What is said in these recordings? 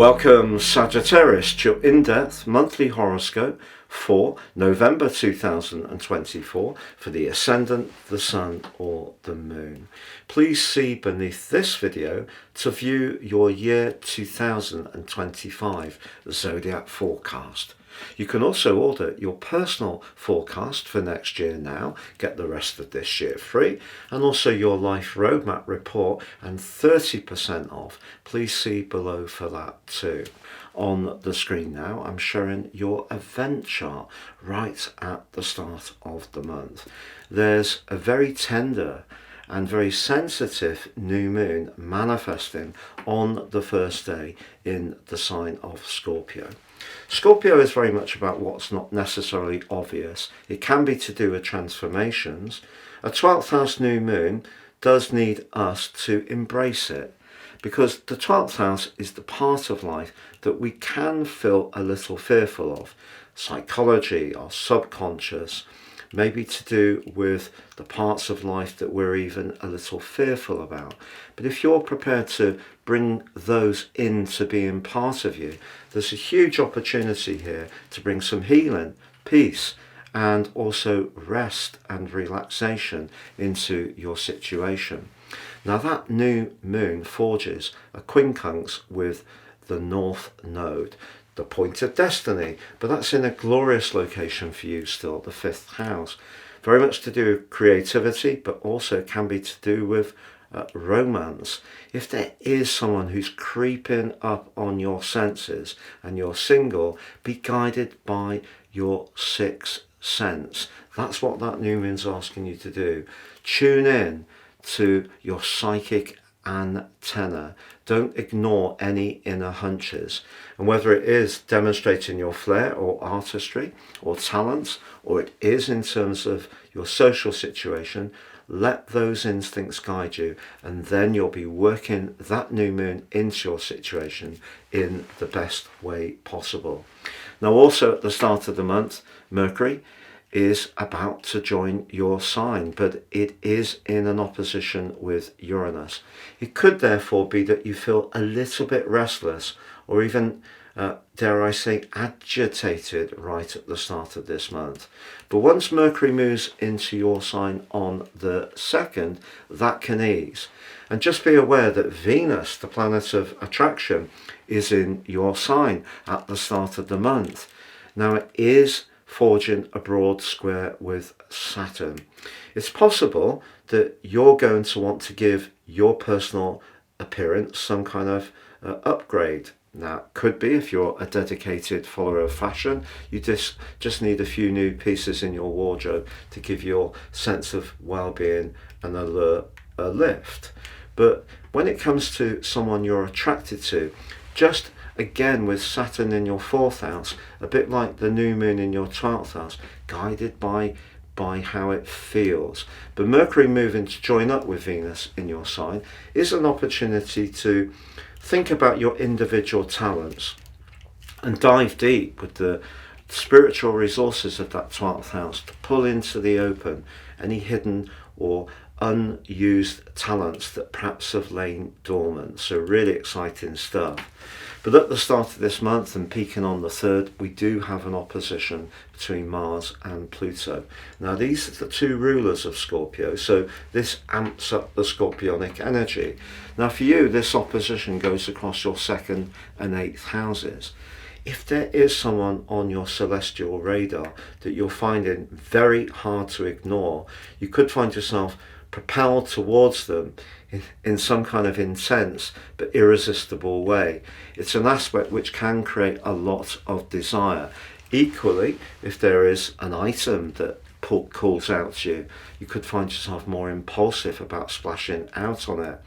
Welcome Sagittarius to your in-depth monthly horoscope for November 2024 for the Ascendant, the Sun or the Moon. Please see beneath this video to view your year 2025 Zodiac forecast. You can also order your personal forecast for next year now, get the rest of this year free, and also your life roadmap report and 30% off. Please see below for that too. On the screen now, I'm showing your event chart right at the start of the month. There's a very tender and very sensitive new moon manifesting on the first day in the sign of Scorpio. Scorpio is very much about what's not necessarily obvious. It can be to do with transformations. A 12th house new moon does need us to embrace it, because the 12th house is the part of life that we can feel a little fearful of. Psychology, our subconscious, maybe to do with the parts of life that we're even a little fearful about. But if you're prepared to bring those in to being part of you, there's a huge opportunity here to bring some healing, peace, and also rest and relaxation into your situation. Now that new moon forges a quincunx with the North Node, the point of destiny, but that's in a glorious location for you still, the 5th house. Very much to do with creativity, but also can be to do with romance. If there is someone who's creeping up on your senses and you're single, be guided by your sixth sense. That's what that new moon's asking you to do. Tune in to your psychic antenna. Don't ignore any inner hunches. And whether it is demonstrating your flair or artistry or talents, or it is in terms of your social situation, let those instincts guide you, and then you'll be working that new moon into your situation in the best way possible. Now also at the start of the month, Mercury is about to join your sign, but it is in an opposition with Uranus. It could therefore be that you feel a little bit restless, or even dare I say agitated right at the start of this month. But once Mercury moves into your sign on the 2nd, that can ease. And just be aware that Venus, the planet of attraction, is in your sign at the start of the month. Now it is forging a broad square with Saturn. It's possible that you're going to want to give your personal appearance some kind of upgrade. Now, it could be if you're a dedicated follower of fashion, you just need a few new pieces in your wardrobe to give your sense of well-being and allure a lift. But when it comes to someone you're attracted to, just again with Saturn in your 4th house, a bit like the new moon in your 12th house, guided by how it feels. But Mercury moving to join up with Venus in your sign is an opportunity to think about your individual talents and dive deep with the spiritual resources of that 12th house to pull into the open any hidden or unused talents that perhaps have lain dormant. So really exciting stuff. But at the start of this month and peaking on the 3rd, we do have an opposition between Mars and Pluto. Now these are the two rulers of Scorpio, so this amps up the scorpionic energy. Now for you, this opposition goes across your 2nd and 8th houses. If there is someone on your celestial radar that you're finding very hard to ignore, you could find yourself propelled towards them in some kind of intense but irresistible way. It's an aspect which can create a lot of desire. Equally, if there is an item that calls out to you, you could find yourself more impulsive about splashing out on it.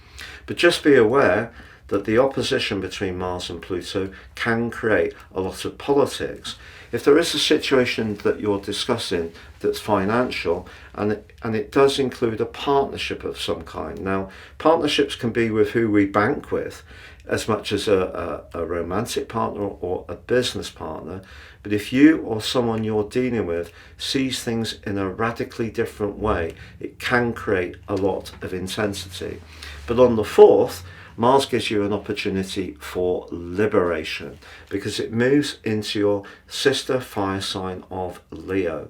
But just be aware that the opposition between Mars and Pluto can create a lot of politics. If there is a situation that you're discussing that's financial, and it does include a partnership of some kind. Now, partnerships can be with who we bank with, as much as a romantic partner or a business partner. But if you or someone you're dealing with sees things in a radically different way, it can create a lot of intensity. But on the 4th, Mars gives you an opportunity for liberation because it moves into your sister fire sign of Leo.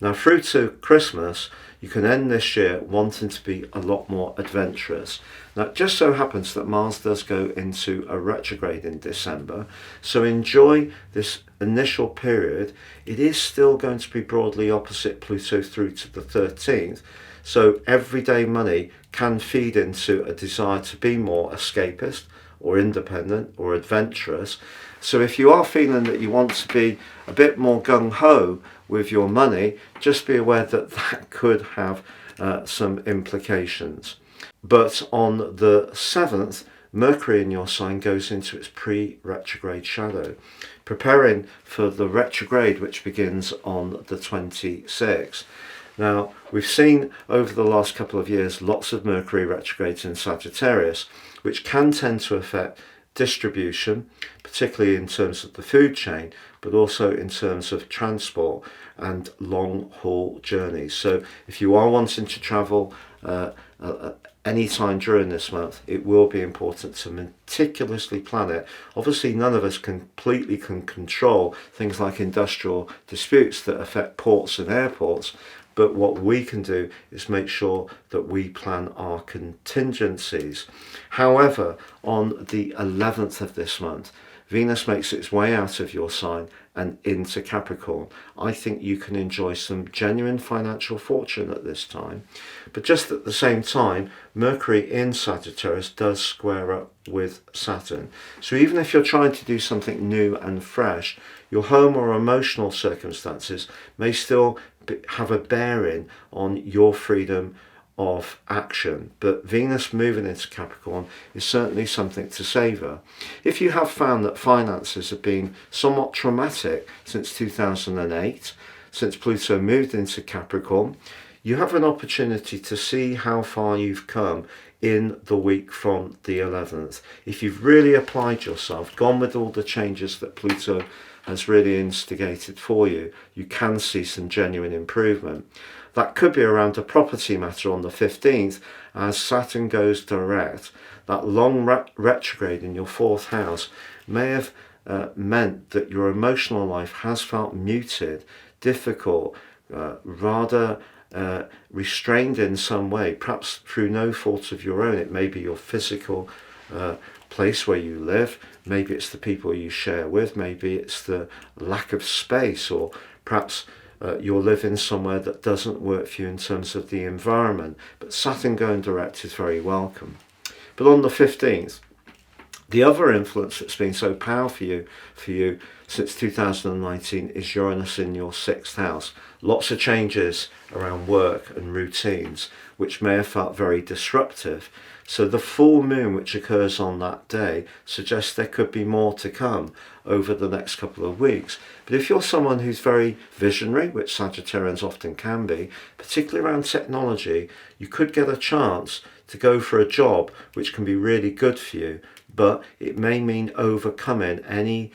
Now through to Christmas, you can end this year wanting to be a lot more adventurous. Now it just so happens that Mars does go into a retrograde in December, so enjoy this initial period. It is still going to be broadly opposite Pluto through to the 13th, so everyday money can feed into a desire to be more escapist or independent or adventurous. So if you are feeling that you want to be a bit more gung-ho with your money, just be aware that that could have some implications. But on the 7th, Mercury in your sign goes into its pre-retrograde shadow, preparing for the retrograde which begins on the 26th. Now, we've seen over the last couple of years lots of Mercury retrogrades in Sagittarius, which can tend to affect distribution, particularly in terms of the food chain, but also in terms of transport and long haul journeys. So if you are wanting to travel any time during this month, it will be important to meticulously plan it. Obviously, none of us completely can control things like industrial disputes that affect ports and airports, but what we can do is make sure that we plan our contingencies. However, on the 11th of this month, Venus makes its way out of your sign and into Capricorn. I think you can enjoy some genuine financial fortune at this time. But just at the same time, Mercury in Sagittarius does square up with Saturn. So even if you're trying to do something new and fresh, your home or emotional circumstances may still have a bearing on your freedom of action. But Venus moving into Capricorn is certainly something to savour. If you have found that finances have been somewhat traumatic since 2008, since Pluto moved into Capricorn, you have an opportunity to see how far you've come in the week from the 11th. If you've really applied yourself, gone with all the changes that Pluto has really instigated for you, you can see some genuine improvement. That could be around a property matter on the 15th, as Saturn goes direct. That long retrograde in your 4th house may have meant that your emotional life has felt muted, difficult, rather restrained in some way, perhaps through no fault of your own. It may be your physical place where you live, maybe it's the people you share with, maybe it's the lack of space, or perhaps you're living somewhere that doesn't work for you in terms of the environment. But Saturn going direct is very welcome. But on the 15th, the other influence that's been so powerful for you since 2019 is Uranus in your 6th house. Lots of changes around work and routines, which may have felt very disruptive. So the full moon, which occurs on that day, suggests there could be more to come over the next couple of weeks. But if you're someone who's very visionary, which Sagittarians often can be, particularly around technology, you could get a chance to go for a job which can be really good for you, but it may mean overcoming any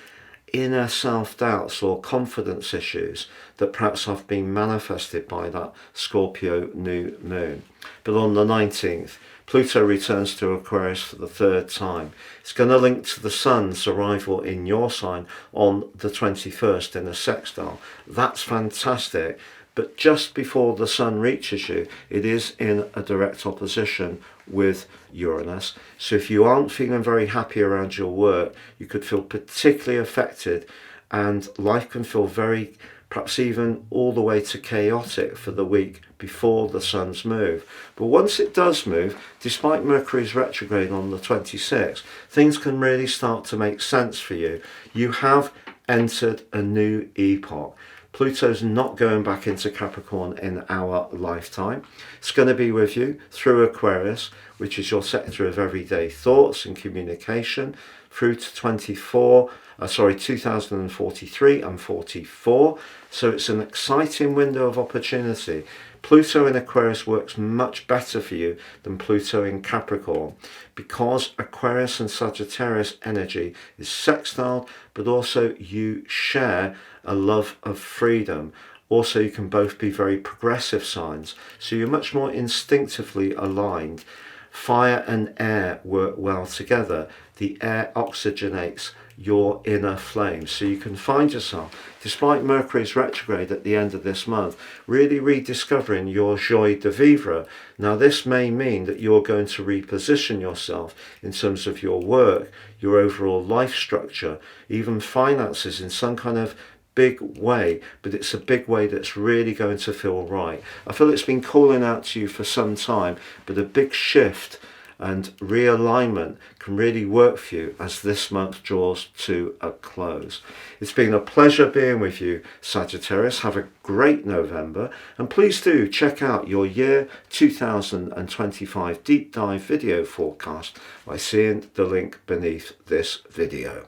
inner self-doubts or confidence issues that perhaps have been manifested by that Scorpio new moon. But on the 19th, Pluto returns to Aquarius for the 3rd time. It's going to link to the Sun's arrival in your sign on the 21st in a sextile. That's fantastic. But just before the Sun reaches you, it is in a direct opposition with Uranus. So if you aren't feeling very happy around your work, you could feel particularly affected, and life can feel very, perhaps even all the way to chaotic for the week before the Sun's move. But once it does move, despite Mercury's retrograde on the 26th, things can really start to make sense for you. You have entered a new epoch. Pluto's not going back into Capricorn in our lifetime. It's going to be with you through Aquarius, which is your sector of everyday thoughts and communication, through to 2043 and 44. So it's an exciting window of opportunity. Pluto in Aquarius works much better for you than Pluto in Capricorn, because Aquarius and Sagittarius energy is sextile, but also you share a love of freedom. Also, you can both be very progressive signs, so you're much more instinctively aligned. fire and air work well together. The air oxygenates your inner flame, so you can find yourself, despite Mercury's retrograde at the end of this month, really rediscovering your joie de vivre. Now this may mean that you're going to reposition yourself in terms of your work, your overall life structure, even finances in some kind of big way, but it's a big way that's really going to feel right. I feel it's been calling out to you for some time, but a big shift and realignment can really work for you as this month draws to a close. It's been a pleasure being with you, Sagittarius. Have a great November, and please do check out your year 2025 deep dive video forecast by seeing the link beneath this video.